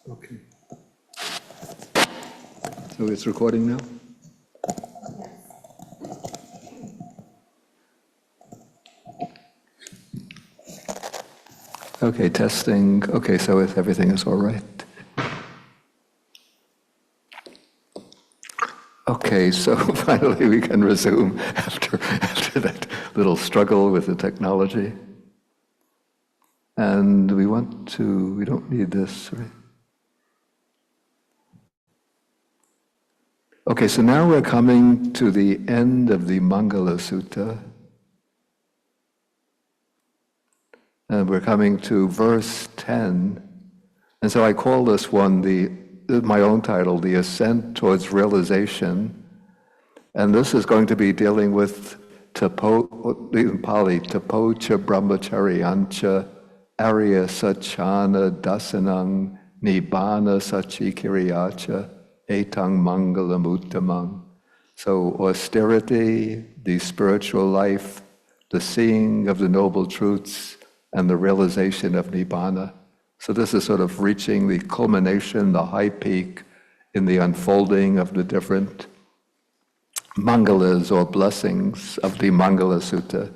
Okay. So it's recording now? Okay, testing. Okay, so everything is all right. Okay, so finally we can resume after that little struggle with the technology. And we don't need this, right? Okay, so now we're coming to the end of the Mangala Sutta. And we're coming to verse 10. And so I call this one my own title, The Ascent Towards Realization. And this is going to be dealing with in Pali, tapocha brahmacharyancha arya sachana dasanang nibbana sachikiriyacha etang mangalam uttamang. So austerity, the spiritual life, the seeing of the noble truths, and the realization of nibbana. So this is sort of reaching the culmination, the high peak in the unfolding of the different mangalas or blessings of the Mangala Sutta.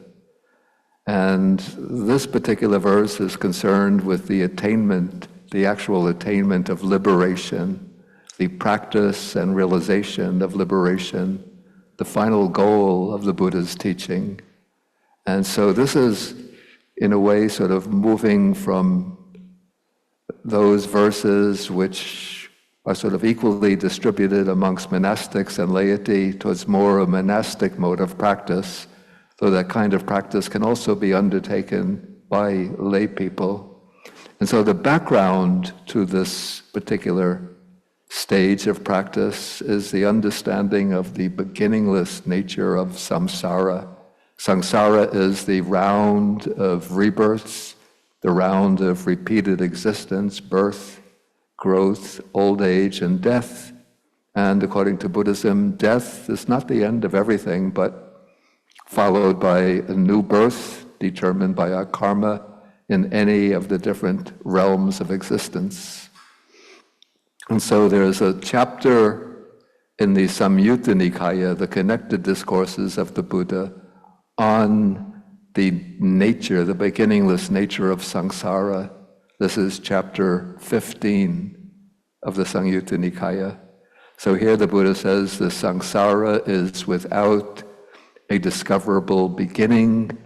And this particular verse is concerned with the attainment, the actual attainment of liberation, the practice and realization of liberation, the final goal of the Buddha's teaching. And so this is, in a way, sort of moving from those verses which are sort of equally distributed amongst monastics and laity towards more a monastic mode of practice, though that kind of practice can also be undertaken by lay people. And so the background to this particular stage of practice is the understanding of the beginningless nature of samsara. Samsara is the round of rebirths, the round of repeated existence, birth, growth, old age, and death. And according to Buddhism, death is not the end of everything, but followed by a new birth determined by our karma in any of the different realms of existence. And so there's a chapter in the Samyutta Nikaya, the connected discourses of the Buddha, on the nature, the beginningless nature of samsara. This is chapter 15 of the Samyutta Nikaya. So here the Buddha says the samsara is without a discoverable beginning.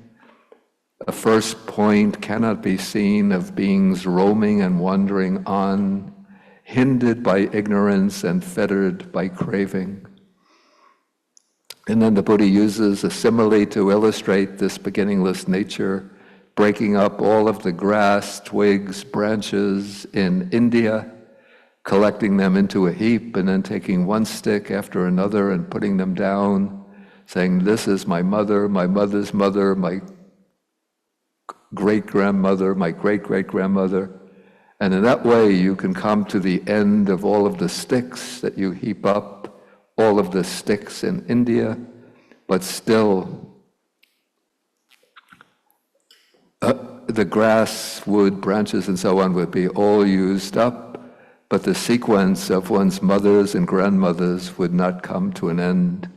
A first point cannot be seen of beings roaming and wandering on, hindered by ignorance and fettered by craving. And then the Buddha uses a simile to illustrate this beginningless nature, breaking up all of the grass, twigs, branches in India, collecting them into a heap, and then taking one stick after another and putting them down, saying, this is my mother, my mother's mother, my great-grandmother, my great-great-grandmother. And in that way, you can come to the end of all of the sticks that you heap up, all of the sticks in India, but still the grass, wood, branches, and so on would be all used up, but the sequence of one's mothers and grandmothers would not come to an end.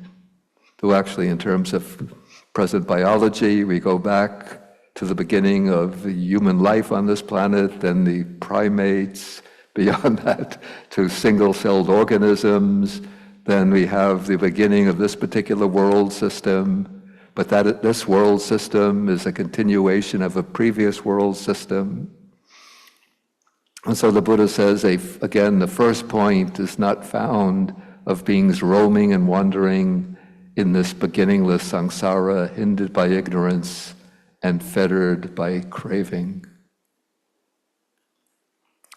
Though actually, in terms of present biology, we go back to the beginning of human life on this planet, then the primates, beyond that to single-celled organisms. Then we have the beginning of this particular world system, but this world system is a continuation of a previous world system. And so the Buddha says, again, the first point is not found of beings roaming and wandering in this beginningless samsara, hindered by ignorance and fettered by craving.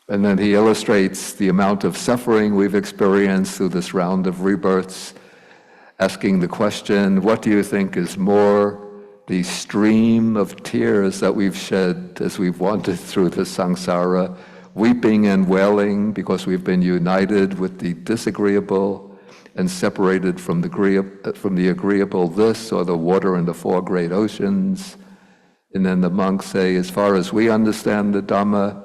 And then he illustrates the amount of suffering we've experienced through this round of rebirths, asking the question, what do you think is more, the stream of tears that we've shed as we've wandered through the samsara, weeping and wailing because we've been united with the disagreeable and separated from the agreeable, this or the water in the four great oceans? And then the monks say, as far as we understand the Dhamma,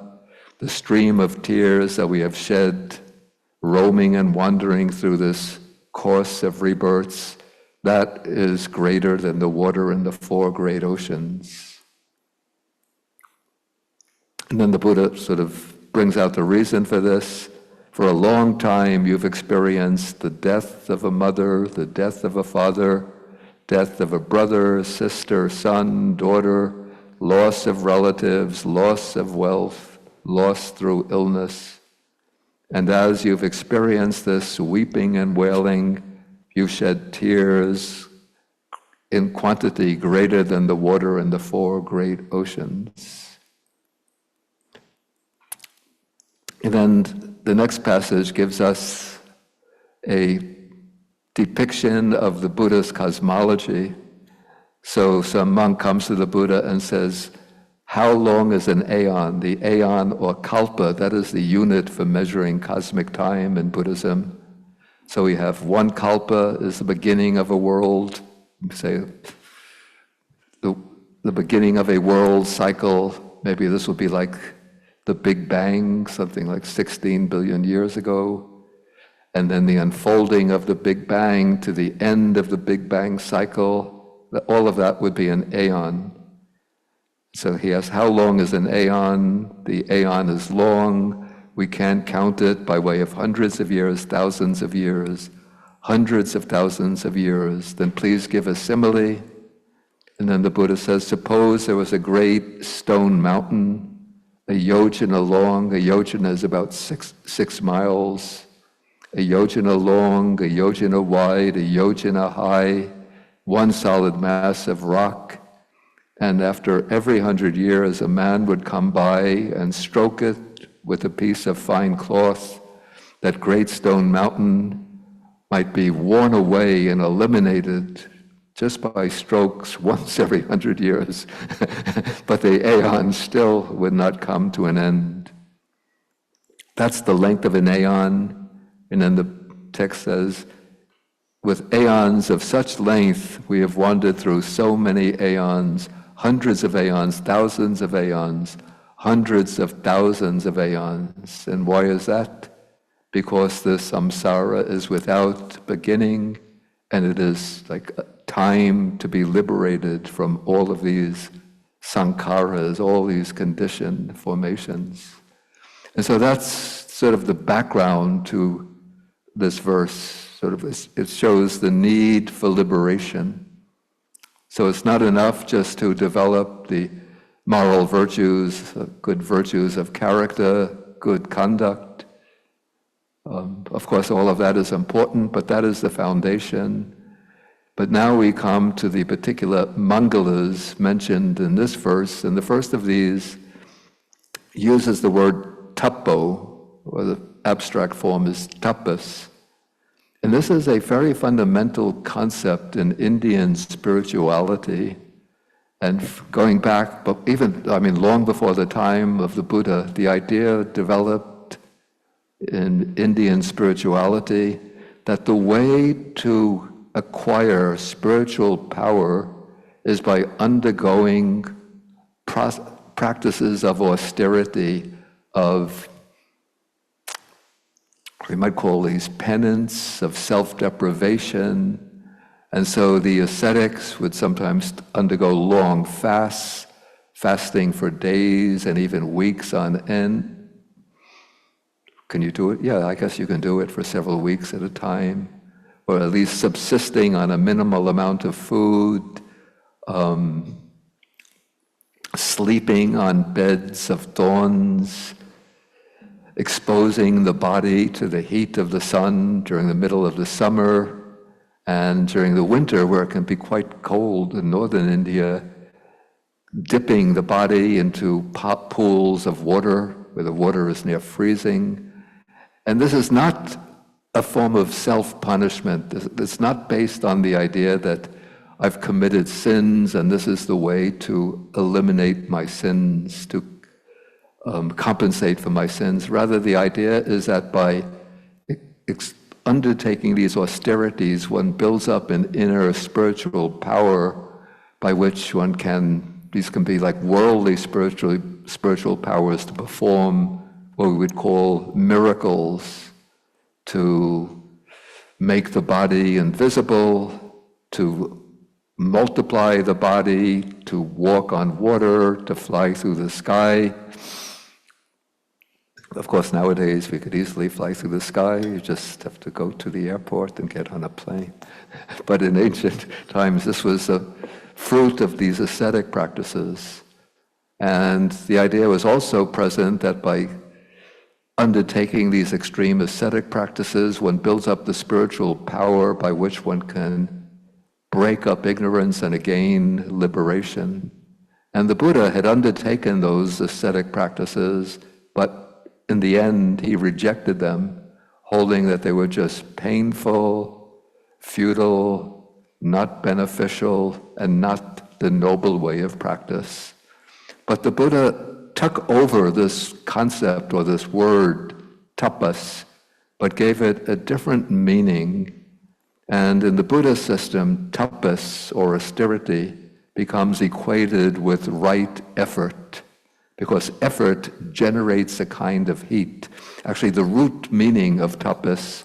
the stream of tears that we have shed, roaming and wandering through this course of rebirths, that is greater than the water in the four great oceans. And then the Buddha sort of brings out the reason for this. For a long time you've experienced the death of a mother, the death of a father, death of a brother, sister, son, daughter, loss of relatives, loss of wealth, loss through illness. And as you've experienced this weeping and wailing, you've shed tears in quantity greater than the water in the four great oceans. And then the next passage gives us a depiction of the Buddha's cosmology. So some monk comes to the Buddha and says, how long is an aeon? The aeon or kalpa, that is the unit for measuring cosmic time in Buddhism. So we have one kalpa is the beginning of a world, say the beginning of a world cycle. Maybe this will be like the Big Bang, something like 16 billion years ago. And then the unfolding of the Big Bang to the end of the Big Bang cycle, all of that would be an aeon. So he asks, how long is an aeon? The aeon is long. We can't count it by way of hundreds of years, thousands of years, hundreds of thousands of years. Then please give a simile. And then the Buddha says, suppose there was a great stone mountain, a yojana long. A yojana is about six miles. A yojana long, a yojana wide, a yojana high, one solid mass of rock. And after every 100 years, a man would come by and stroke it with a piece of fine cloth. That great stone mountain might be worn away and eliminated just by strokes once every 100 years. But the aeon still would not come to an end. That's the length of an aeon. And then the text says, with aeons of such length, we have wandered through so many aeons, hundreds of aeons, thousands of aeons, hundreds of thousands of aeons. And why is that? Because the samsara is without beginning, and it is like time to be liberated from all of these sankharas, all these conditioned formations. And so that's sort of the background to this verse. Sort of, it shows the need for liberation. So it's not enough just to develop the moral virtues, good virtues of character, good conduct. Of course, all of that is important, but that is the foundation. But now we come to the particular mangalas mentioned in this verse, and the first of these uses the word tapo, or the abstract form is tapas. And this is a very fundamental concept in Indian spirituality. And going back, but even, long before the time of the Buddha, the idea developed in Indian spirituality that the way to acquire spiritual power is by undergoing practices of austerity, of, we might call these penance, of self-deprivation. And so the ascetics would sometimes undergo long fasts, fasting for days and even weeks on end. Can you do it? Yeah, I guess you can do it for several weeks at a time, or at least subsisting on a minimal amount of food, sleeping on beds of thorns, exposing the body to the heat of the sun during the middle of the summer, and during the winter, where it can be quite cold in northern India, dipping the body into pools of water where the water is near freezing. And this is not a form of self-punishment. It's not based on the idea that I've committed sins and this is the way to eliminate my sins, to compensate for my sins. Rather, the idea is that by undertaking these austerities, one builds up an inner spiritual power by which these can be like worldly spiritual powers to perform what we would call miracles, to make the body invisible, to multiply the body, to walk on water, to fly through the sky. Of course, nowadays we could easily fly through the sky. You just have to go to the airport and get on a plane. But in ancient times, this was a fruit of these ascetic practices. And the idea was also present that by undertaking these extreme ascetic practices, one builds up the spiritual power by which one can break up ignorance and gain liberation. And the Buddha had undertaken those ascetic practices, but in the end he rejected them, holding that they were just painful, futile, not beneficial, and not the noble way of practice. But the Buddha took over this concept or this word, tapas, but gave it a different meaning. And in the Buddhist system, tapas, or austerity, becomes equated with right effort, because effort generates a kind of heat. Actually, the root meaning of tapas,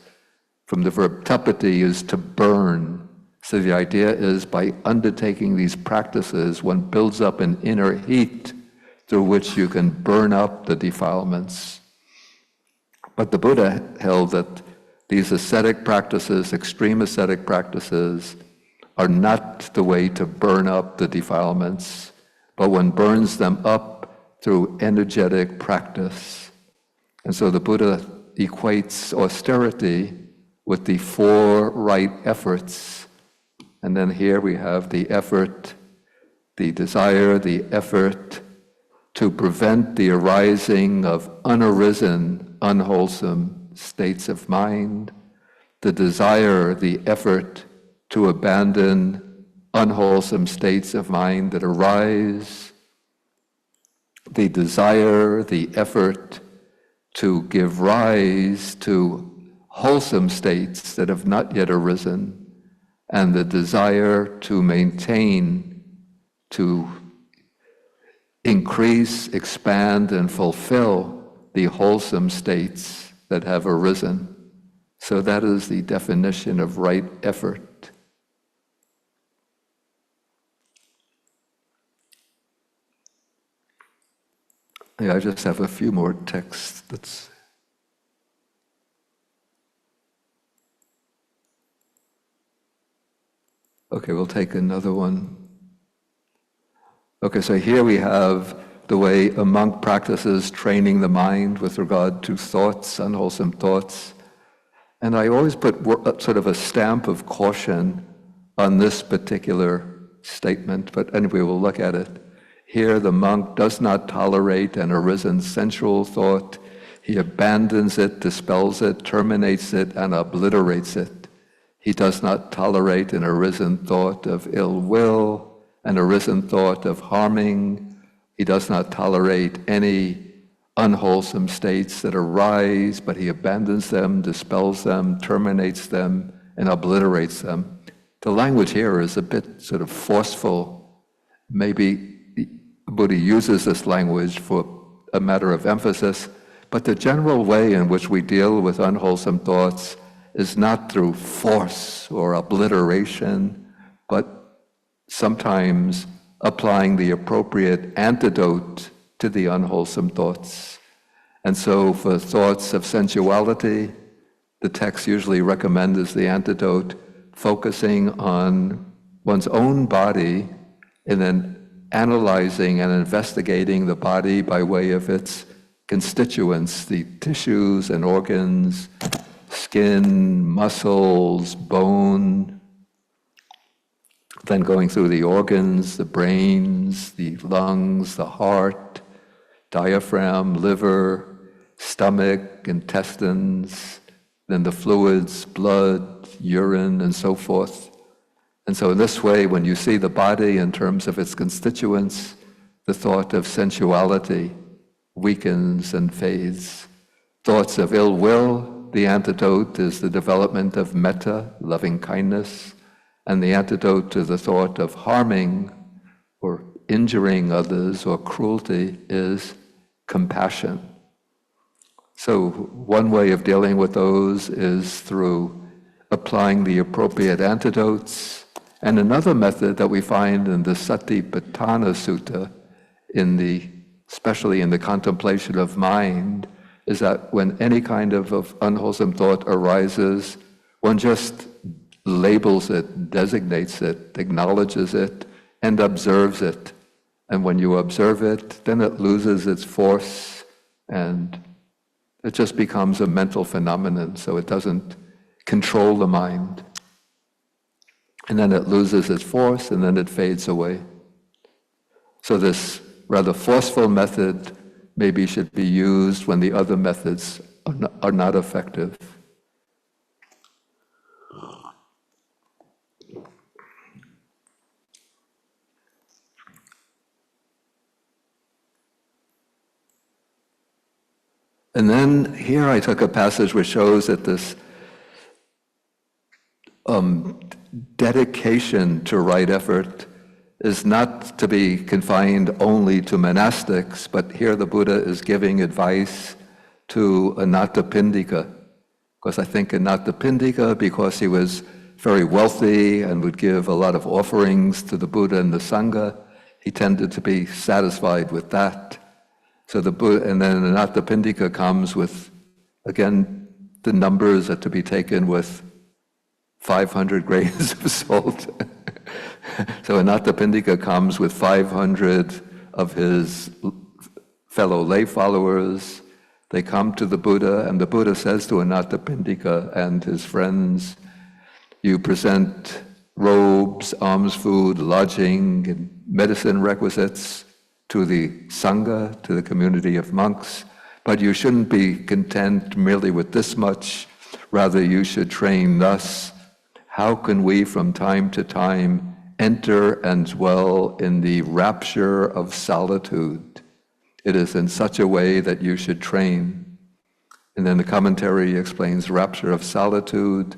from the verb tapati, is to burn. So the idea is, by undertaking these practices, one builds up an inner heat through which you can burn up the defilements. But the Buddha held that these ascetic practices, extreme ascetic practices, are not the way to burn up the defilements, but one burns them up through energetic practice. And so the Buddha equates austerity with the 4 right efforts. And then here we have the effort, the desire, the effort to prevent the arising of unarisen, unwholesome states of mind, the desire, the effort to abandon unwholesome states of mind that arise, the desire, the effort to give rise to wholesome states that have not yet arisen, and the desire to maintain, to increase, expand, and fulfill the wholesome states that have arisen. So that is the definition of right effort. Yeah, I just have a few more texts. Okay, we'll take another one. Okay, so here we have the way a monk practices training the mind with regard to thoughts, unwholesome thoughts. And I always put sort of a stamp of caution on this particular statement, but anyway, we'll look at it. Here, the monk does not tolerate an arisen sensual thought. He abandons it, dispels it, terminates it, and obliterates it. He does not tolerate an arisen thought of ill will, an arisen thought of harming. He does not tolerate any unwholesome states that arise, but he abandons them, dispels them, terminates them, and obliterates them. The language here is a bit sort of forceful. Maybe Buddha uses this language for a matter of emphasis, but the general way in which we deal with unwholesome thoughts is not through force or obliteration, but sometimes applying the appropriate antidote to the unwholesome thoughts. And so for thoughts of sensuality, the text usually recommends as the antidote focusing on one's own body and then analyzing and investigating the body by way of its constituents, the tissues and organs, skin, muscles, bone, then going through the organs, the brains, the lungs, the heart, diaphragm, liver, stomach, intestines, then the fluids, blood, urine, and so forth. And so in this way, when you see the body in terms of its constituents, the thought of sensuality weakens and fades. Thoughts of ill will, the antidote is the development of metta, loving kindness, and the antidote to the thought of harming or injuring others or cruelty is compassion. So one way of dealing with those is through applying the appropriate antidotes. And another method that we find in the Satipatthana Sutta, especially in the contemplation of mind, is that when any kind of unwholesome thought arises, one just labels it, designates it, acknowledges it, and observes it. And when you observe it, then it loses its force, and it just becomes a mental phenomenon, so it doesn't control the mind. And then it loses its force, and then it fades away. So this rather forceful method maybe should be used when the other methods are not effective. And then here I took a passage which shows that this dedication to right effort is not to be confined only to monastics, but here the Buddha is giving advice to Anathapindika. Because I think Anathapindika, because he was very wealthy and would give a lot of offerings to the Buddha and the Sangha, he tended to be satisfied with that. So the Buddha, and then Anathapindika comes with, again, the numbers are to be taken with 500 grains of salt. So Anathapindika comes with 500 of his fellow lay followers. They come to the Buddha, and the Buddha says to Anathapindika and his friends, you present robes, alms food, lodging, and medicine requisites to the Sangha, to the community of monks, but you shouldn't be content merely with this much. Rather, you should train thus. How can we from time to time enter and dwell in the rapture of solitude? It is in such a way that you should train. And then the commentary explains rapture of solitude.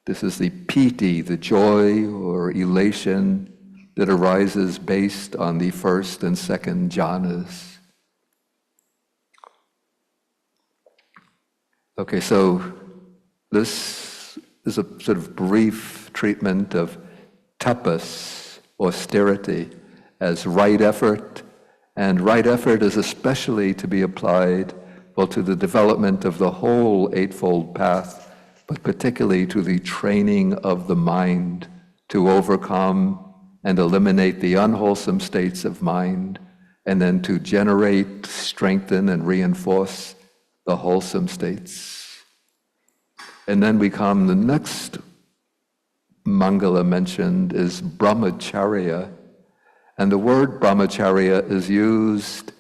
This is the piti, the joy or elation that arises based on the first and second jhanas. Okay, so this is a sort of brief treatment of tapas, austerity, as right effort. And right effort is especially to be applied, well, to the development of the whole eightfold path, but particularly to the training of the mind to overcome and eliminate the unwholesome states of mind, and then to generate, strengthen, and reinforce the wholesome states. And then we come, the next Mangala mentioned is brahmacharya. And the word brahmacharya is used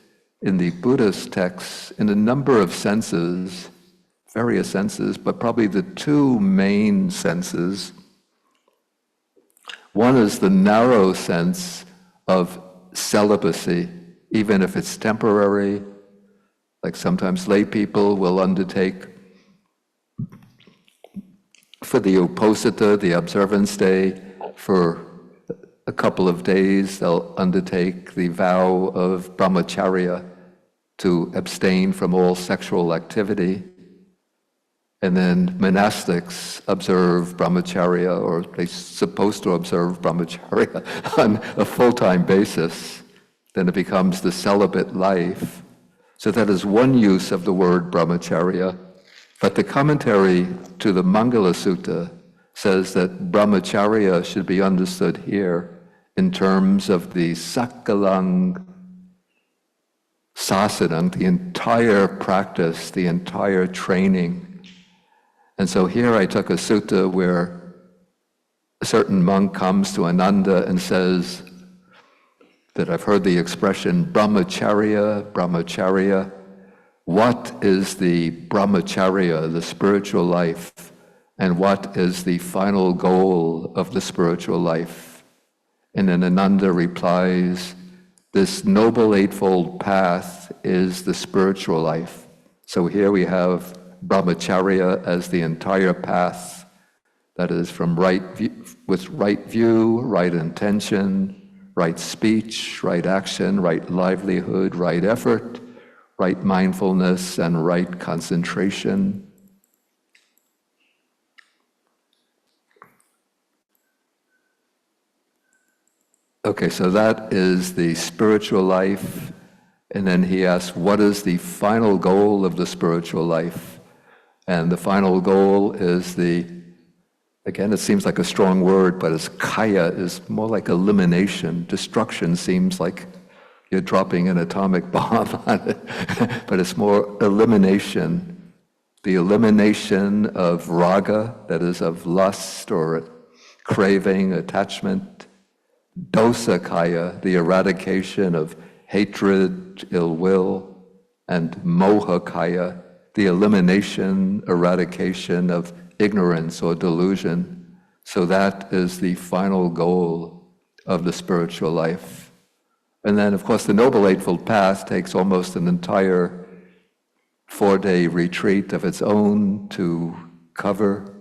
in the Buddhist texts in a number of senses, various senses, but probably the two main senses. One is the narrow sense of celibacy, even if it's temporary. Like sometimes lay people will undertake for the uposatha, the observance day, for a couple of days they'll undertake the vow of brahmacharya to abstain from all sexual activity. And then monastics observe brahmacharya, or they're supposed to observe brahmacharya on a full-time basis. Then it becomes the celibate life. So that is one use of the word brahmacharya. But the commentary to the Mangala Sutta says that brahmacharya should be understood here in terms of the sakalang sasanam, the entire practice, the entire training. And so here I took a sutta where a certain monk comes to Ananda and says that I've heard the expression brahmacharya, brahmacharya. What is the brahmacharya, the spiritual life, and what is the final goal of the spiritual life? And then Ananda replies, this noble eightfold path is the spiritual life. So here we have brahmacharya as the entire path, that is from with right view, right intention, right speech, right action, right livelihood, right effort, right mindfulness, and right concentration. Okay, so that is the spiritual life. And then he asks, what is the final goal of the spiritual life? And the final goal is again, it seems like a strong word, but it's kaya, is more like elimination. Destruction seems like you're dropping an atomic bomb on it, but it's more elimination. The elimination of raga, that is of lust or craving, attachment. Dosa kaya, the eradication of hatred, ill will, and moha kaya, the elimination, eradication of ignorance or delusion. So that is the final goal of the spiritual life. And then, of course, the Noble Eightfold Path takes almost an entire 4-day retreat of its own to cover.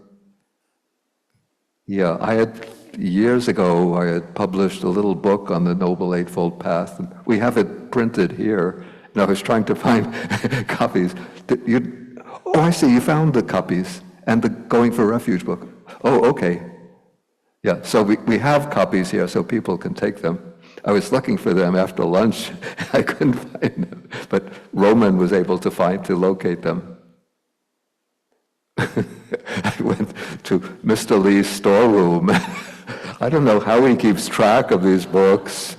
Yeah, years ago, I had published a little book on the Noble Eightfold Path, and we have it printed here, and I was trying to find copies. Oh, I see, you found the copies, and the Going for Refuge book. Oh, okay. Yeah, so we have copies here, so people can take them. I was looking for them after lunch. I couldn't find them, but Roman was able to locate them. I went to Mr. Lee's storeroom. I don't know how he keeps track of these books.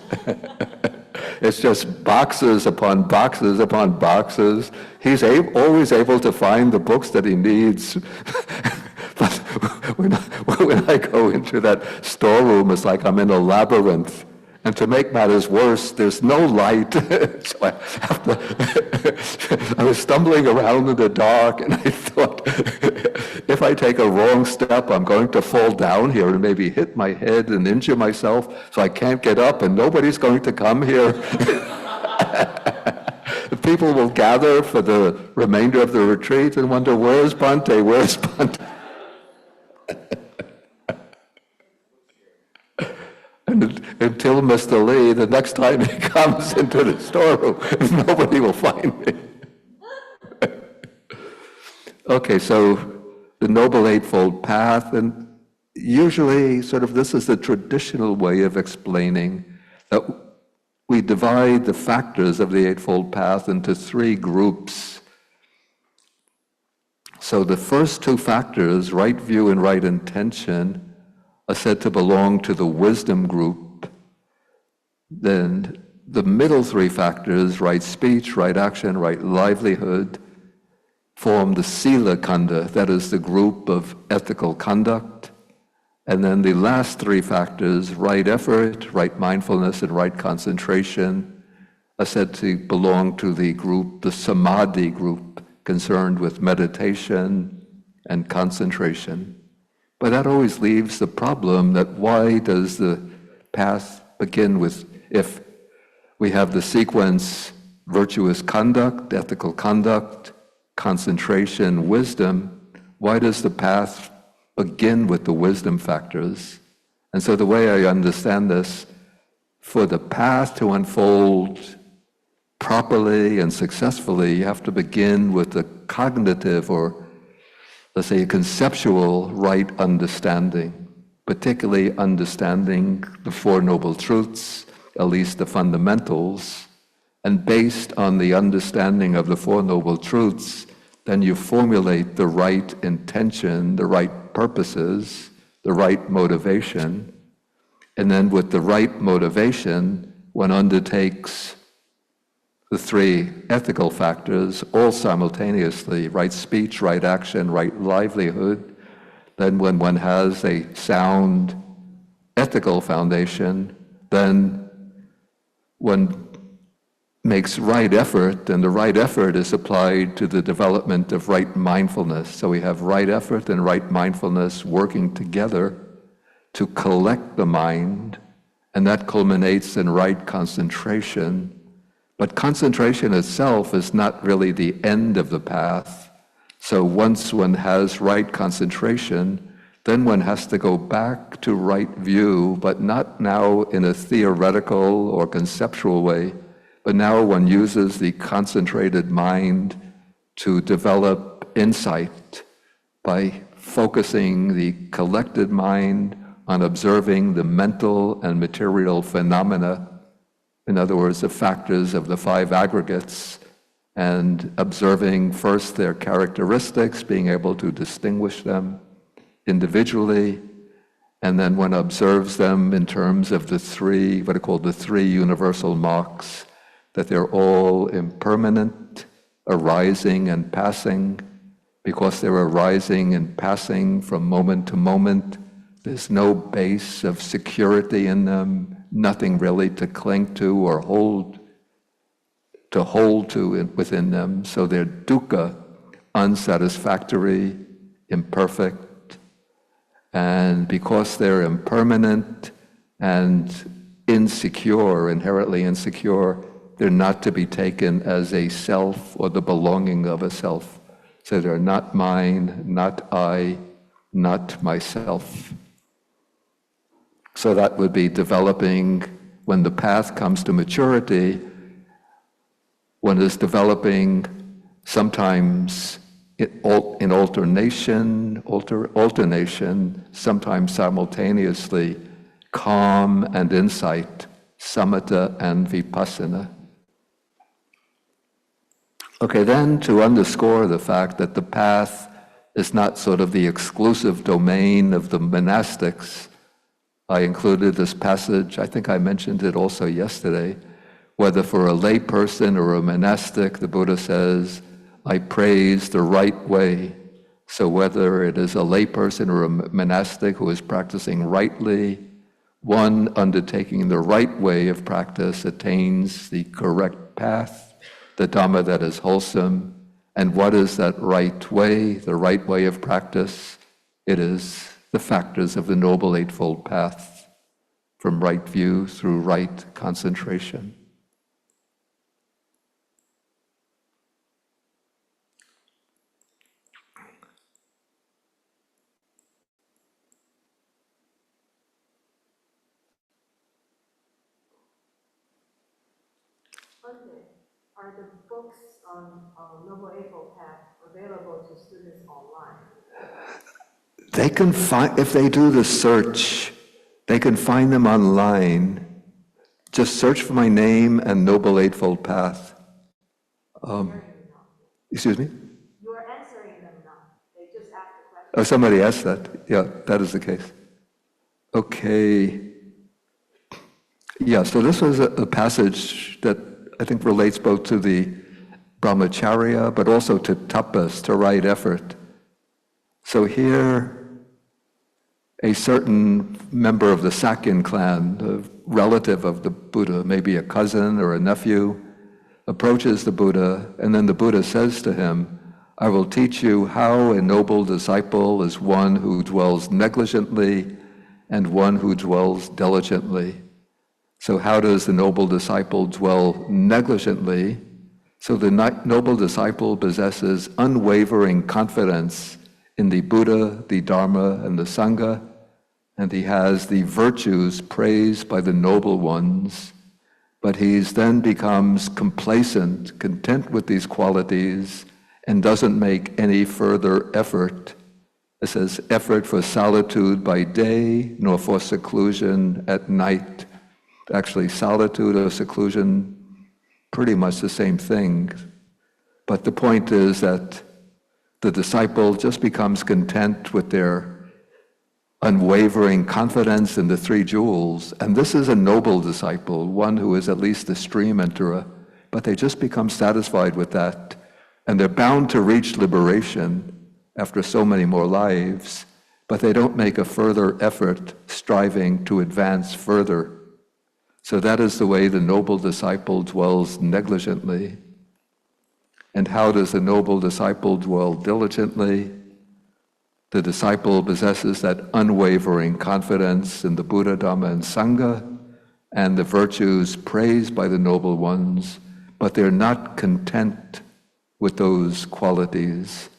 It's just boxes upon boxes upon boxes. He's always able to find the books that he needs. But when I go into that storeroom, it's like I'm in a labyrinth. And to make matters worse, there's no light. So I was stumbling around in the dark, and I thought, if I take a wrong step, I'm going to fall down here and maybe hit my head and injure myself, so I can't get up, and nobody's going to come here. People will gather for the remainder of the retreat and wonder, where's Bhante? Where's Bhante? Until Mr. Lee, the next time he comes into the storeroom, nobody will find me. Okay, so the Noble Eightfold Path, and usually this is the traditional way of explaining that we divide the factors of the Eightfold Path into 3 groups. So the first 2 factors, right view and right intention, are said to belong to the wisdom group. Then the middle 3 factors, right speech, right action, right livelihood, form the Sila Kanda, that is the group of ethical conduct. And then the last 3 factors, right effort, right mindfulness, and right concentration, are said to belong to the group, the Samadhi group, concerned with meditation and concentration. But that always leaves the problem that why does the path begin with, if we have the sequence, virtuous conduct, ethical conduct, concentration, wisdom, why does the path begin with the wisdom factors? And so the way I understand this, for the path to unfold properly and successfully, you have to begin with the cognitive, or let's say a conceptual right understanding, particularly understanding the Four Noble Truths, at least the fundamentals. And based on the understanding of the Four Noble Truths, then you formulate the right intention, the right purposes, the right motivation. And then with the right motivation, one undertakes the 3 ethical factors all simultaneously, right speech, right action, right livelihood. Then when one has a sound ethical foundation, then one makes right effort, and the right effort is applied to the development of right mindfulness. So we have right effort and right mindfulness working together to collect the mind, and that culminates in right concentration. But concentration itself is not really the end of the path. So once one has right concentration, then one has to go back to right view, but not now in a theoretical or conceptual way, but now one uses the concentrated mind to develop insight by focusing the collected mind on observing the mental and material phenomena, in other words, the factors of the five aggregates, and observing first their characteristics, being able to distinguish them individually, and then one observes them in terms of the three, what are called the three universal marks, that they're all impermanent, arising and passing. Because they're arising and passing from moment to moment, there's no base of security in them, nothing really to cling to or hold to within them. So they're dukkha, unsatisfactory, imperfect. And because they're impermanent and insecure, inherently insecure, they're not to be taken as a self or the belonging of a self. So they're not mine, not I, not myself. So that would be developing, when the path comes to maturity, one is developing sometimes in alternation, sometimes simultaneously, calm and insight, samatha and vipassana. Okay, then to underscore the fact that the path is not sort of the exclusive domain of the monastics, I included this passage, I think I mentioned it also yesterday, whether for a lay person or a monastic, the Buddha says, I praise the right way. So whether it is a lay person or a monastic who is practicing rightly, one undertaking the right way of practice attains the correct path, the Dhamma that is wholesome. And what is that right way, the right way of practice? It is the factors of the Noble Eightfold Path, from right view through right concentration. Okay. Are the books on Noble Eightfold Path available to students online? They can find, if they do the search, they can find them online. Just search for my name and Noble Eightfold Path. Excuse me? You are answering them now. They just asked the question. Oh, somebody asked that. Yeah, that is the case. Okay. Yeah, so this was a passage that I think relates both to the brahmacharya, but also to tapas, to right effort. So here, a certain member of the Sakyan clan, a relative of the Buddha, maybe a cousin or a nephew, approaches the Buddha, and then the Buddha says to him, I will teach you how a noble disciple is one who dwells negligently and one who dwells diligently. So how does the noble disciple dwell negligently? So the noble disciple possesses unwavering confidence in the Buddha, the Dharma, and the Sangha, and he has the virtues praised by the noble ones, but he then becomes complacent, content with these qualities, and doesn't make any further effort. It says, effort for solitude by day, nor for seclusion at night. Actually, solitude or seclusion, pretty much the same thing. But the point is that the disciple just becomes content with their unwavering confidence in the three jewels. And this is a noble disciple, one who is at least a stream enterer, but they just become satisfied with that. And they're bound to reach liberation after so many more lives, but they don't make a further effort striving to advance further. So that is the way the noble disciple dwells negligently. And how does the noble disciple dwell diligently? The disciple possesses that unwavering confidence in the Buddha, Dhamma, and Sangha, and the virtues praised by the noble ones, but they're not content with those qualities,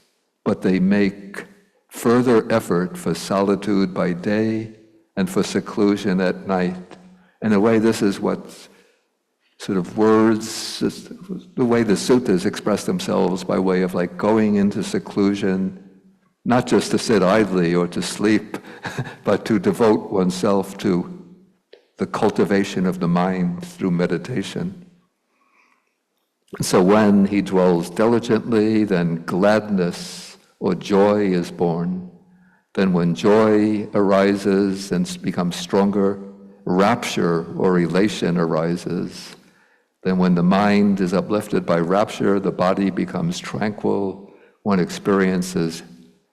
but they make further effort for solitude by day and for seclusion at night. In a way, this is what's sort of words, the way the suttas express themselves by way of like going into seclusion, not just to sit idly or to sleep, but to devote oneself to the cultivation of the mind through meditation. So when he dwells diligently, then gladness or joy is born. Then when joy arises and becomes stronger, rapture or elation arises. Then when the mind is uplifted by rapture, the body becomes tranquil. One experiences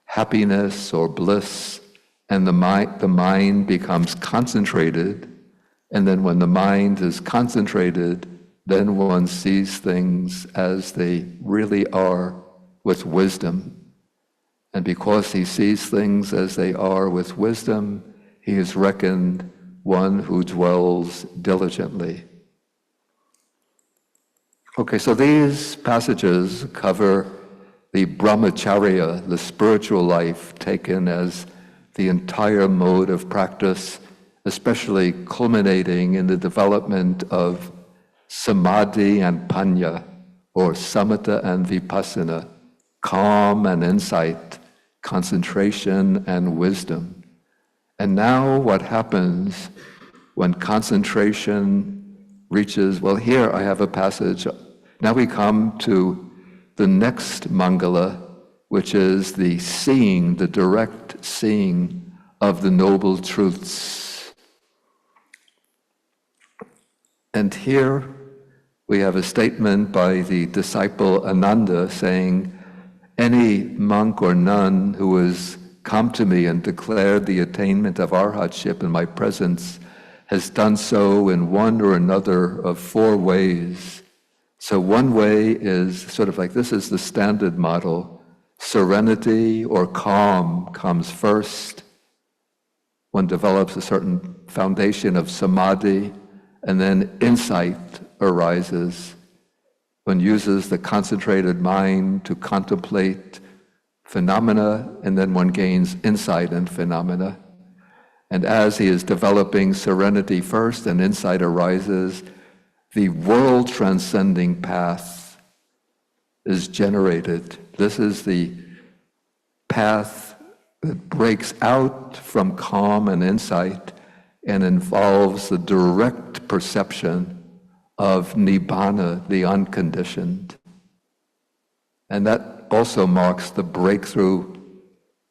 happiness or bliss, and the mind becomes concentrated. And then when the mind is concentrated, then one sees things as they really are with wisdom. And because he sees things as they are with wisdom, he is reckoned one who dwells diligently. Okay, so these passages cover the brahmacharya, the spiritual life, taken as the entire mode of practice, especially culminating in the development of samadhi and panya, or samatha and vipassana, calm and insight, concentration and wisdom. And now what happens when concentration reaches, well, here I have a passage. Now we come to the next Mangala, which is the seeing, the direct seeing of the noble truths. And here we have a statement by the disciple Ananda saying, any monk or nun who has come to me and declared the attainment of arhatship in my presence has done so in one or another of 4 ways. So one way is sort of like, this is the standard model. Serenity or calm comes first. One develops a certain foundation of samadhi, and then insight arises. One uses the concentrated mind to contemplate phenomena, and then one gains insight in phenomena. And as he is developing serenity first and insight arises, the world-transcending path is generated. This is the path that breaks out from calm and insight and involves the direct perception of nibbana, the unconditioned. And that also marks the breakthrough,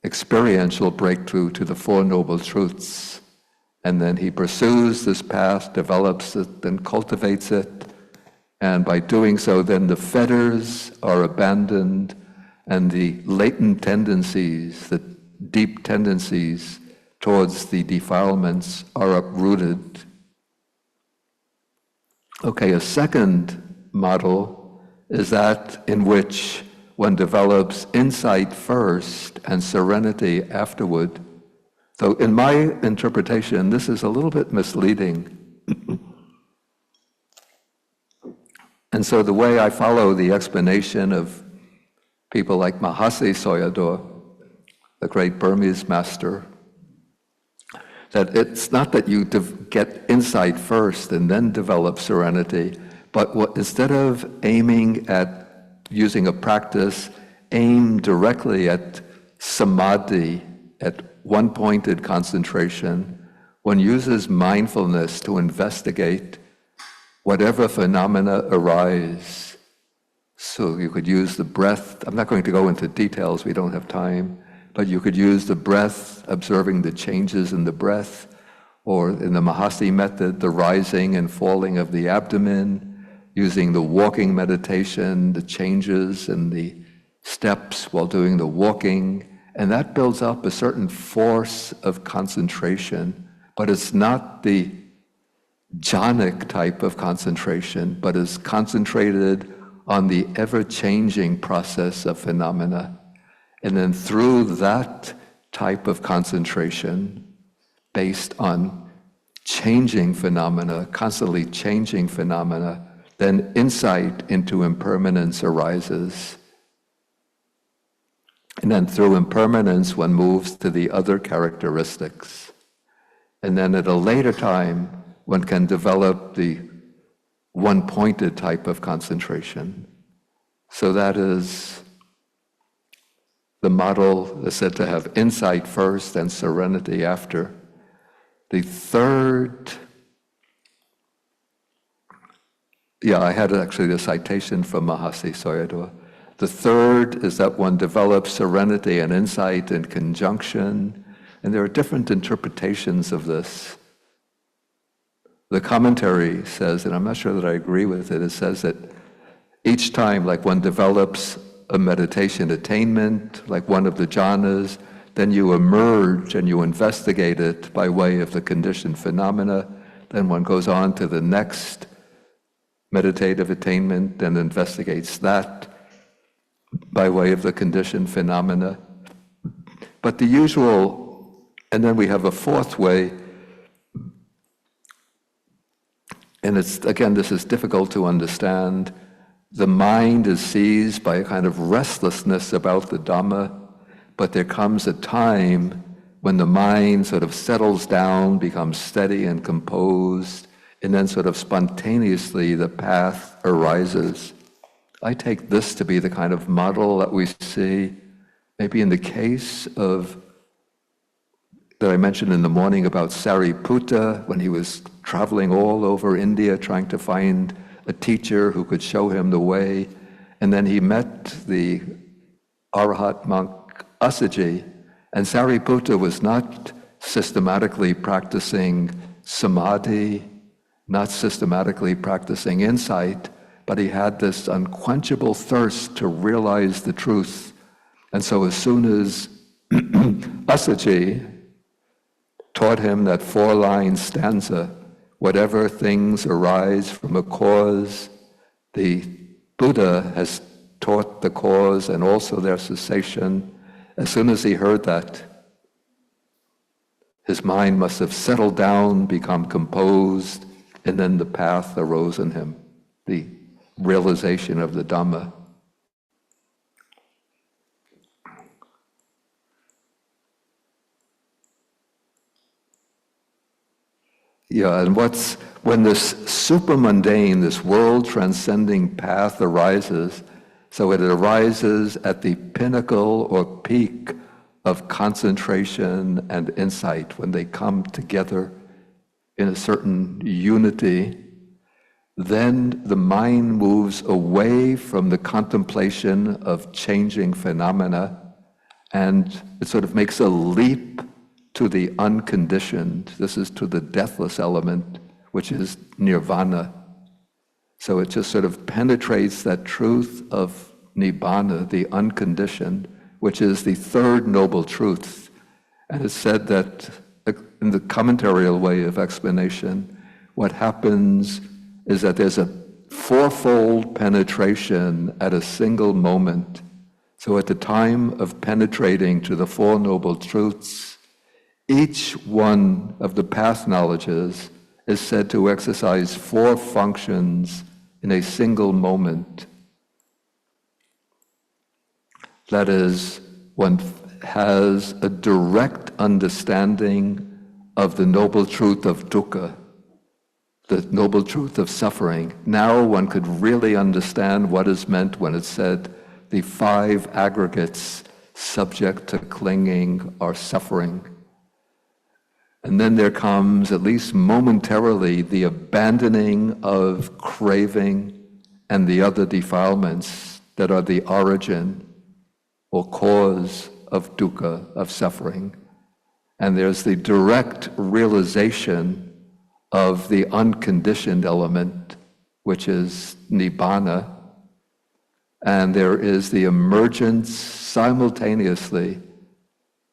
experiential breakthrough to the 4 Noble Truths. And then he pursues this path, develops it, and cultivates it. And by doing so, then the fetters are abandoned and the latent tendencies, the deep tendencies towards the defilements are uprooted. Okay, a second model is that in which one develops insight first and serenity afterward. Though in my interpretation, this is a little bit misleading. And so the way I follow the explanation of people like Mahasi Soyador, the great Burmese master, that it's not that you get insight first and then develop serenity, but instead of aiming at using a practice, aim directly at samadhi, at one-pointed concentration. One uses mindfulness to investigate whatever phenomena arise. So you could use the breath. I'm not going to go into details, we don't have time, but you could use the breath, observing the changes in the breath, or in the Mahasi method, the rising and falling of the abdomen, using the walking meditation, the changes and the steps while doing the walking. And that builds up a certain force of concentration, but it's not the jhanic type of concentration, but is concentrated on the ever-changing process of phenomena. And then through that type of concentration, based on changing phenomena, constantly changing phenomena, then insight into impermanence arises. And then through impermanence, one moves to the other characteristics. And then at a later time, one can develop the one-pointed type of concentration. So that is the model is said to have insight first and serenity after. The third, I had actually the citation from Mahasi Sayadaw. The third is that one develops serenity and insight in conjunction, and there are different interpretations of this. The commentary says, and I'm not sure that I agree with it, it says that each time, like one develops a meditation attainment, like one of the jhanas, then you emerge and you investigate it by way of the conditioned phenomena. Then one goes on to the next meditative attainment and investigates that by way of the conditioned phenomena. But the usual, and then we have a fourth way, and it's, again, this is difficult to understand. The mind is seized by a kind of restlessness about the Dhamma, but there comes a time when the mind sort of settles down, becomes steady and composed, and then sort of spontaneously the path arises. I take this to be the kind of model that we see maybe in the case of that I mentioned in the morning about Sariputta, when he was traveling all over India trying to find a teacher who could show him the way, and then he met the Arahat monk Asaji, and Sariputta was not systematically practicing samadhi, not systematically practicing insight, but he had this unquenchable thirst to realize the truth. And so as soon as Asaji taught him that four-line stanza, whatever things arise from a cause, the Buddha has taught the cause and also their cessation. As soon as he heard that, his mind must have settled down, become composed, and then the path arose in him, the realization of the Dhamma. Yeah, and when this supramundane, this world-transcending path arises, so it arises at the pinnacle or peak of concentration and insight, when they come together in a certain unity, then the mind moves away from the contemplation of changing phenomena, and it sort of makes a leap to the unconditioned. This is to the deathless element, which is nirvana. So it just sort of penetrates that truth of nibbana, the unconditioned, which is the third noble truth. And it's said that in the commentarial way of explanation, what happens is that there's a fourfold penetration at a single moment. So at the time of penetrating to the Four Noble Truths, each one of the path knowledges is said to exercise four functions in a single moment. That is, one has a direct understanding of the noble truth of dukkha, the noble truth of suffering. Now one could really understand what is meant when it's said the five aggregates subject to clinging are suffering. And then there comes, at least momentarily, the abandoning of craving and the other defilements that are the origin or cause of dukkha, of suffering. And there's the direct realization of the unconditioned element, which is nibbana. And there is the emergence simultaneously,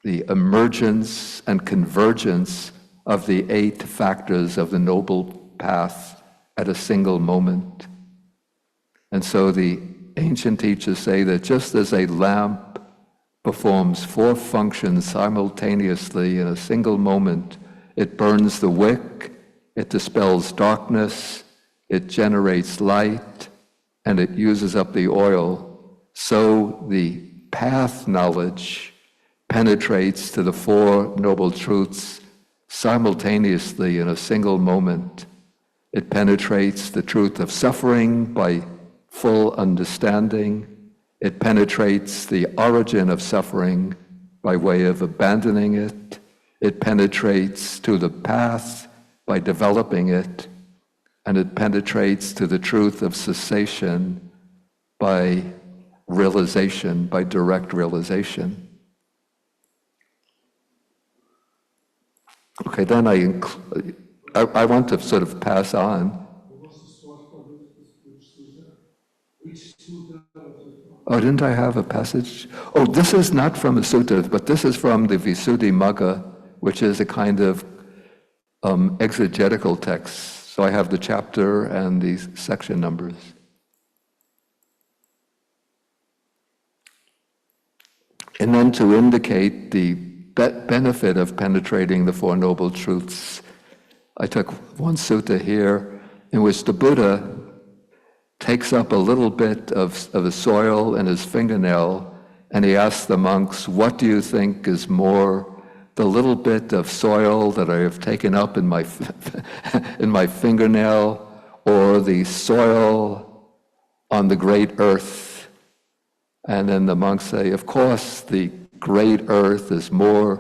the emergence and convergence of the 8 factors of the Noble Path at a single moment. And so the ancient teachers say that just as a lamp performs 4 functions simultaneously in a single moment, it burns the wick, it dispels darkness, it generates light, and it uses up the oil, so the path knowledge penetrates to the 4 noble truths simultaneously in a single moment. It penetrates the truth of suffering by full understanding. It penetrates the origin of suffering by way of abandoning it. It penetrates to the path by developing it. And it penetrates to the truth of cessation by realization, by direct realization. Okay, then I want to sort of pass on. What's the source for which sutta? Which sutta was it from? Oh, didn't I have a passage? Oh, this is not from a sutta, but this is from the Visuddhimagga, which is a kind of exegetical text. So I have the chapter and the section numbers. And then to indicate the benefit of penetrating the Four Noble Truths, I took one sutta here in which the Buddha takes up a little bit of the soil in his fingernail, and he asks the monks, what do you think is more, the little bit of soil that I have taken up in my in my fingernail, or the soil on the great earth? And then the monks say, of course, the great earth is more,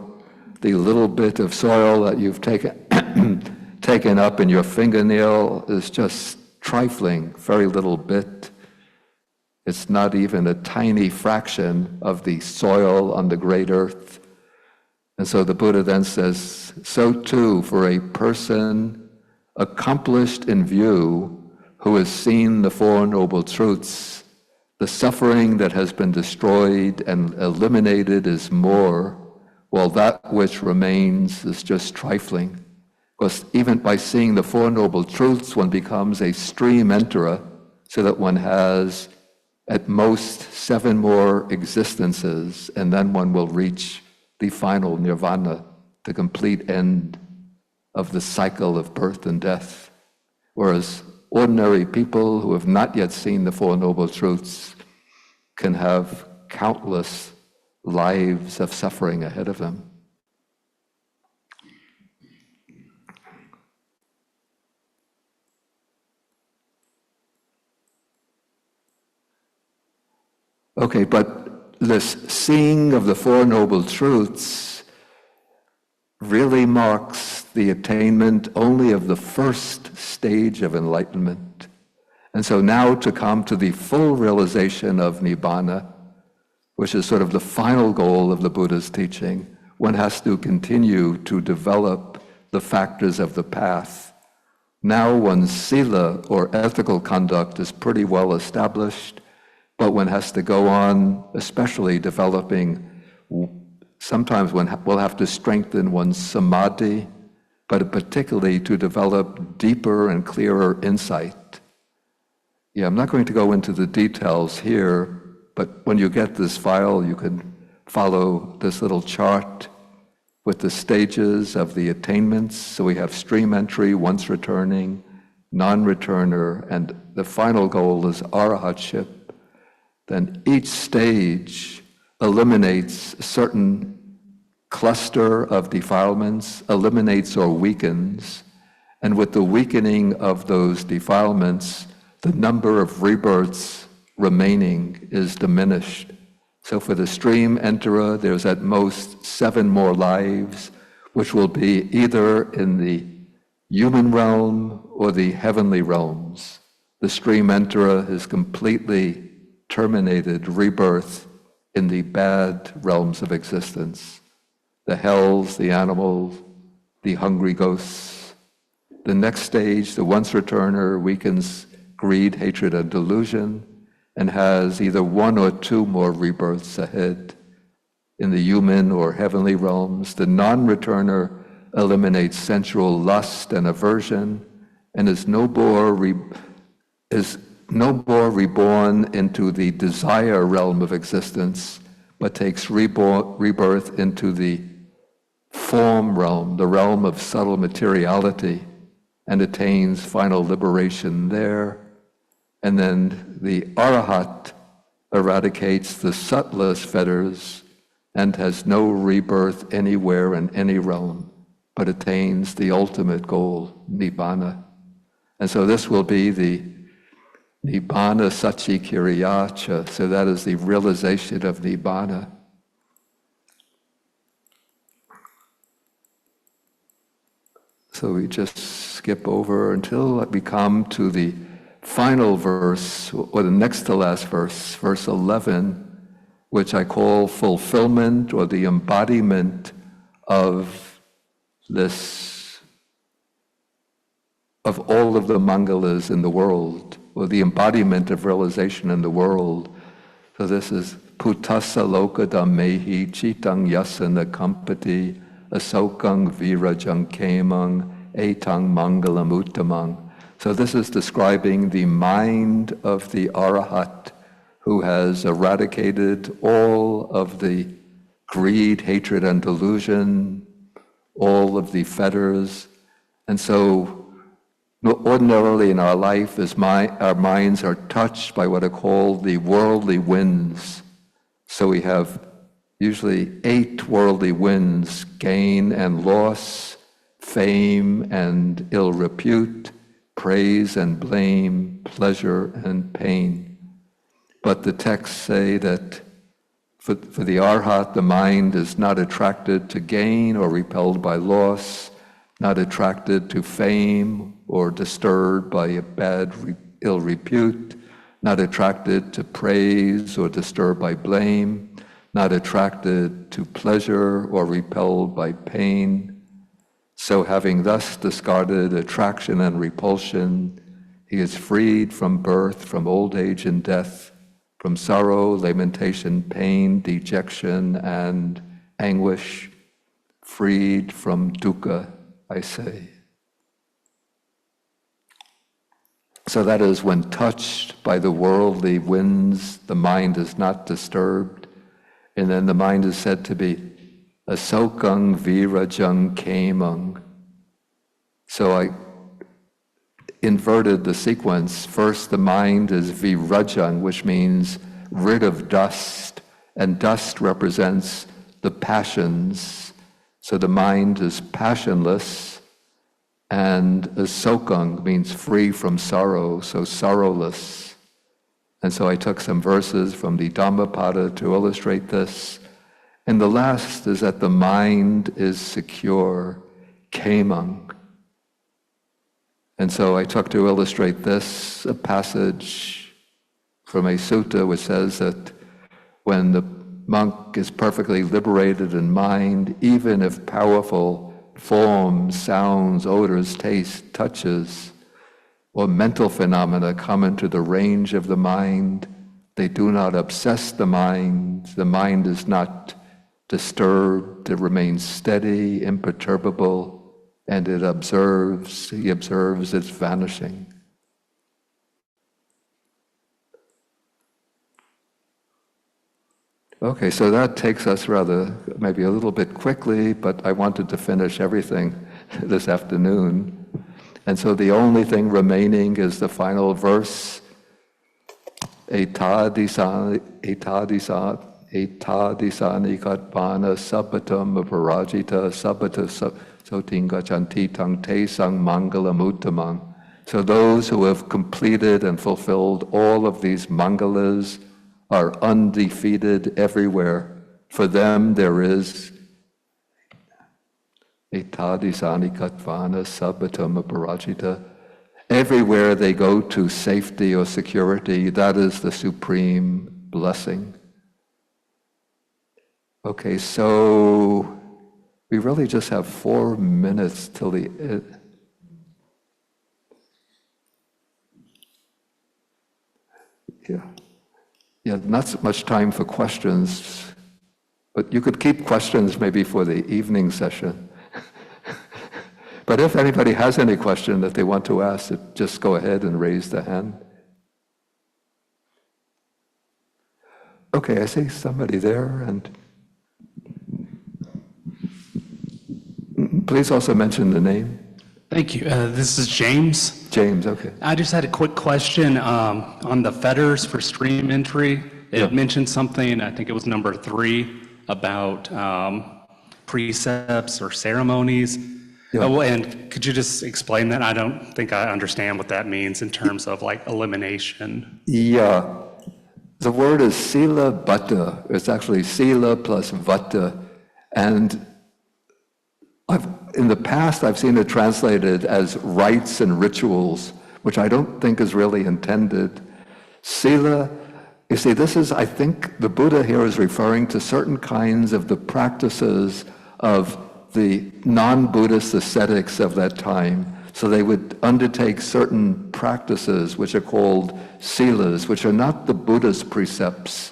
the little bit of soil that you've taken up in your fingernail is just trifling, very little bit. It's not even a tiny fraction of the soil on the great earth. And so the Buddha then says, so too for a person accomplished in view who has seen the Four Noble Truths, the suffering that has been destroyed and eliminated is more, while that which remains is just trifling. Because even by seeing the Four Noble Truths, one becomes a stream enterer, so that one has at most 7 more existences, and then one will reach the final nirvana, the complete end of the cycle of birth and death. Whereas ordinary people who have not yet seen the Four Noble Truths can have countless lives of suffering ahead of them. Okay, but this seeing of the Four Noble Truths really marks the attainment only of the first stage of enlightenment. And so now to come to the full realization of Nibbana, which is sort of the final goal of the Buddha's teaching, one has to continue to develop the factors of the path. Now one's sila, or ethical conduct, is pretty well established, but one has to go on, especially developing, sometimes one will have to strengthen one's samadhi, but particularly to develop deeper and clearer insight. Yeah, I'm not going to go into the details here, but when you get this file, you can follow this little chart with the stages of the attainments. So we have stream entry, once returning, non-returner, and the final goal is arahatship. Then each stage eliminates a certain cluster of defilements, eliminates or weakens, and with the weakening of those defilements, the number of rebirths remaining is diminished. So for the stream enterer, there's at most 7 more lives, which will be either in the human realm or the heavenly realms. The stream enterer is completely terminated rebirth in the bad realms of existence. The hells, the animals, the hungry ghosts. The next stage, the once returner, weakens greed, hatred, and delusion, and has either 1 or 2 more rebirths ahead in the human or heavenly realms. The non-returner eliminates sensual lust and aversion, and is no more reborn into the desire realm of existence, but takes rebirth into the form realm, the realm of subtle materiality, and attains final liberation there. And then the arahat eradicates the subtlest fetters and has no rebirth anywhere in any realm, but attains the ultimate goal, nibbana. And so this will be the Nibbana Satchikiriyacha, so that is the realization of Nibbana. So we just skip over until we come to the final verse, or the next to last verse, verse 11, which I call fulfillment or the embodiment of this, of all of the mangalas in the world, or the embodiment of realization in the world. So this is Puttasa lokadam mehi chitang yasana kampati asokang virajang kemang etang mangalam uttamang. So this is describing the mind of the Arahat who has eradicated all of the greed, hatred, and delusion, all of the fetters. And so ordinarily in our life, our minds are touched by what are called the worldly winds. So we have usually 8 worldly winds: gain and loss, fame and ill repute, praise and blame, pleasure and pain. But the texts say that for the Arhat, the mind is not attracted to gain or repelled by loss, not attracted to fame or disturbed by a bad, ill repute, not attracted to praise or disturbed by blame, not attracted to pleasure or repelled by pain. So having thus discarded attraction and repulsion, he is freed from birth, from old age and death, from sorrow, lamentation, pain, dejection, and anguish, freed from dukkha, I say. So that is when touched by the worldly winds, the mind is not disturbed, and then the mind is said to be asokang virajang kemang. So I inverted the sequence. First, the mind is virajang, which means rid of dust, and dust represents the passions. So the mind is passionless, and asokang means free from sorrow, so sorrowless. And so I took some verses from the Dhammapada to illustrate this. And the last is that the mind is secure, kemang. And so I took to illustrate this a passage from a sutta which says that when the monk is perfectly liberated in mind, even if powerful forms, sounds, odors, tastes, touches, or mental phenomena come into the range of the mind, they do not obsess the mind. The mind is not disturbed, it remains steady, imperturbable, and he observes its vanishing. Okay, so that takes us maybe a little bit quickly, but I wanted to finish everything this afternoon. And so the only thing remaining is the final verse, etadisani katpana sabbatam aparajita sabbata sotingachanti tang te sang mangalam uttamang. So those who have completed and fulfilled all of these mangalas are undefeated everywhere. For them there is etadisani katvana sabbatam aparajita. Everywhere they go to safety or security, that is the supreme blessing. Okay, so we really just have 4 minutes till the end. Yeah, not so much time for questions, but you could keep questions maybe for the evening session. But if anybody has any question that they want to ask, just go ahead and raise the hand. Okay, I see somebody there, and please also mention the name. Thank you. This is James. James, okay. I just had a quick question on the fetters for stream entry. It had mentioned something, I think it was number 3, about precepts or ceremonies. Yeah. Oh, and could you just explain that? I don't think I understand what that means in terms of like elimination. Yeah. The word is sila bhatta. It's actually sila plus vata. And in the past, I've seen it translated as rites and rituals, which I don't think is really intended. Sila, you see, I think the Buddha here is referring to certain kinds of the practices of the non-Buddhist ascetics of that time. So they would undertake certain practices which are called silas, which are not the Buddha's precepts,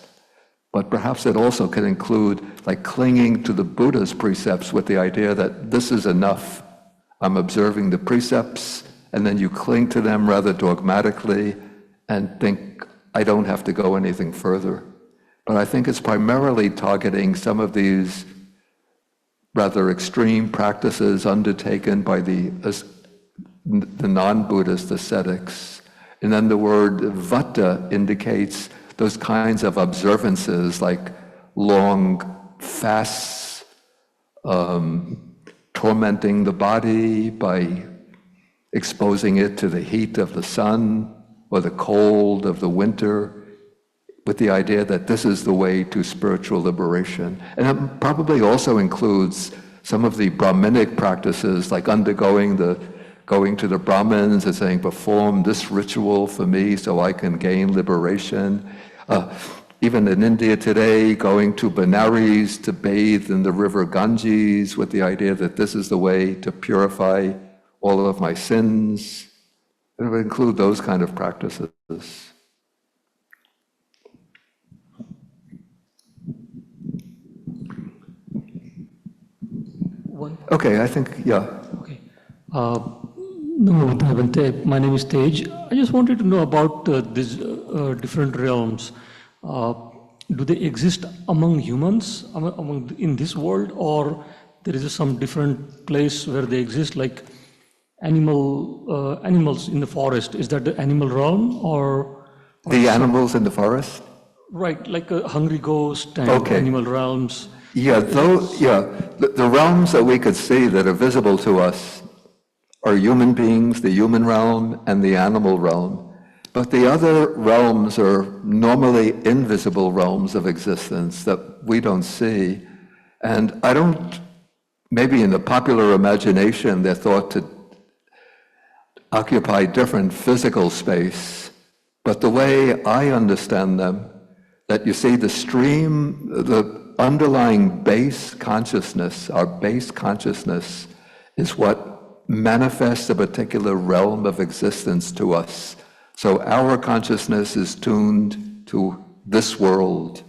but perhaps it also can include like clinging to the Buddha's precepts with the idea that this is enough. I'm observing the precepts, and then you cling to them rather dogmatically and think, I don't have to go anything further. But I think it's primarily targeting some of these rather extreme practices undertaken by the non-Buddhist ascetics. And then the word vata indicates those kinds of observances like long fasts, tormenting the body by exposing it to the heat of the sun or the cold of the winter, with the idea that this is the way to spiritual liberation. And it probably also includes some of the Brahminic practices, like going to the Brahmins and saying, perform this ritual for me so I can gain liberation. Even in India today, going to Benares to bathe in the river Ganges with the idea that this is the way to purify all of my sins. It would include those kind of practices. Okay, I think, yeah. Okay. No, Bhavante, my name is Tej. I just wanted to know about these different realms. Do they exist among humans, in this world, or there is some different place where they exist, like animals in the forest? Is that the animal realm, or The animals in the forest? right, like a hungry ghost and Okay. animal realms? Yeah, the realms that we could see that are visible to us are human beings, the human realm, and the animal realm. But the other realms are normally invisible realms of existence that we don't see. And maybe in the popular imagination, they're thought to occupy different physical space. But the way I understand them, that you see the stream, the underlying base consciousness, our base consciousness, is what manifests a particular realm of existence to us. So our consciousness is tuned to this world,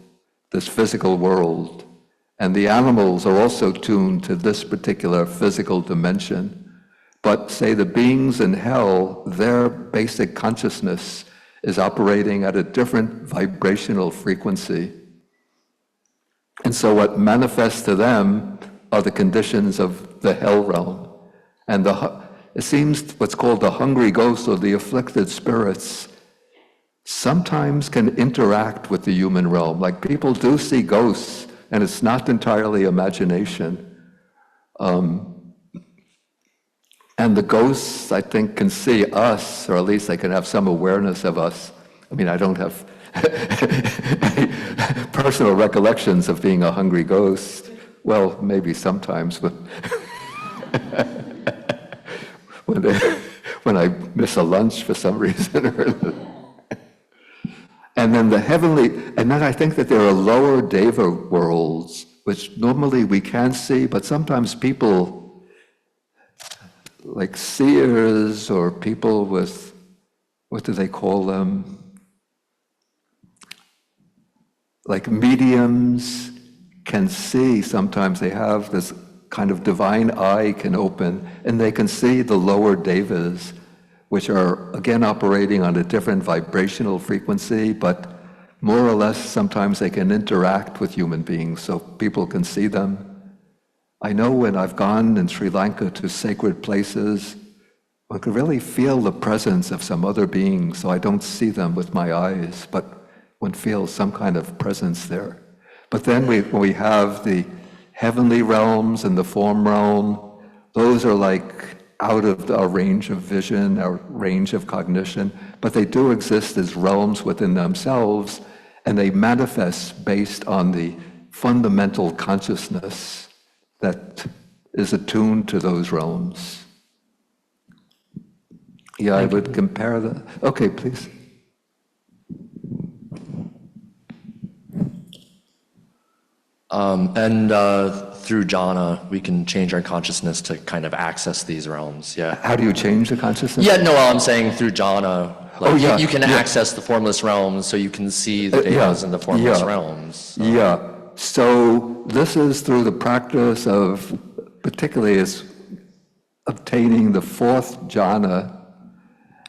this physical world, and the animals are also tuned to this particular physical dimension. But say the beings in hell, their basic consciousness is operating at a different vibrational frequency. And so what manifests to them are the conditions of the hell realm. And it seems what's called the hungry ghosts or the afflicted spirits sometimes can interact with the human realm. Like people do see ghosts, and it's not entirely imagination. And the ghosts, I think, can see us, or at least they can have some awareness of us. I mean, I don't have any personal recollections of being a hungry ghost. Well, maybe sometimes, but when I miss a lunch for some reason. And then and then I think that there are lower deva worlds, which normally we can see, but sometimes people, like seers or people with, what do they call them? Like mediums can see, sometimes they have this kind of divine eye can open, and they can see the lower devas, which are again operating on a different vibrational frequency, but more or less sometimes they can interact with human beings, so people can see them. I know when I've gone in Sri Lanka to sacred places, one can really feel the presence of some other beings, so I don't see them with my eyes, but one feels some kind of presence there. But then when we have the heavenly realms and the form realm, those are like out of our range of vision, our range of cognition, but they do exist as realms within themselves, and they manifest based on the fundamental consciousness that is attuned to those realms. Yeah, I would compare the. Okay, please. Through jhana, we can change our consciousness to kind of access these realms. Yeah. How do you change the consciousness? Yeah, no, I'm saying through jhana. Like, Oh, yeah, you can yeah. access the formless realms, so you can see the devas in the formless realms. Yeah. So this is through the practice of, particularly is obtaining the fourth jhana,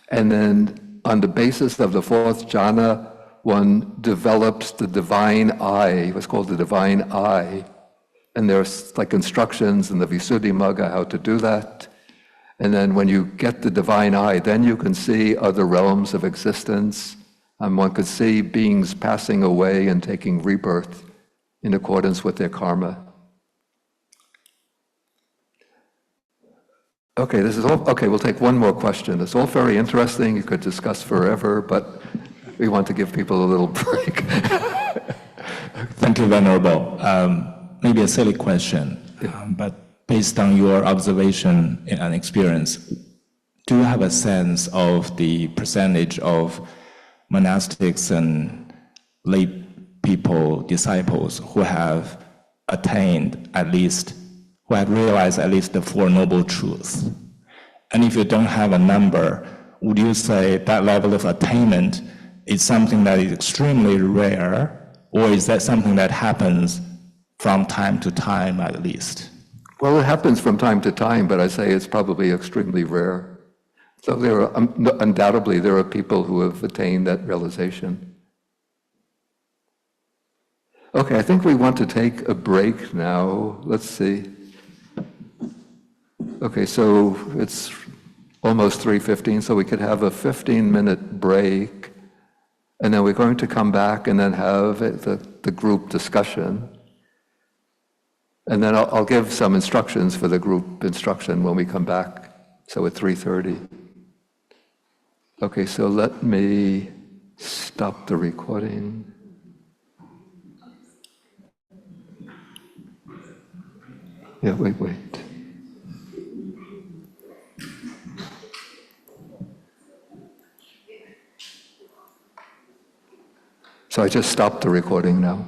and then on the basis of the fourth jhana, one develops the divine eye, what's called the divine eye. And there's like instructions in the Visuddhimagga how to do that. And then when you get the divine eye, then you can see other realms of existence. And one could see beings passing away and taking rebirth in accordance with their karma. Okay, this is all, okay, we'll take one more question. It's all very interesting. You could discuss forever, but we want to give people a little break. Thank you, Venerable. Maybe a silly question, but based on your observation and experience, do you have a sense of the percentage of monastics and lay people, disciples, who have attained at least, who have realized at least the Four Noble Truths? And if you don't have a number, would you say that level of attainment is something that is extremely rare, or is that something that happens from time to time at least? Well, it happens from time to time, but I say it's probably extremely rare. So there are, undoubtedly, there are people who have attained that realization. Okay, I think we want to take a break now. Let's see. Okay, so it's almost 3:15, so we could have a 15-minute break, and then we're going to come back and then have the group discussion. And then I'll give some instructions for the group instruction when we come back, so at 3:30. Okay, so let me stop the recording. Yeah, wait. So I just stopped the recording now.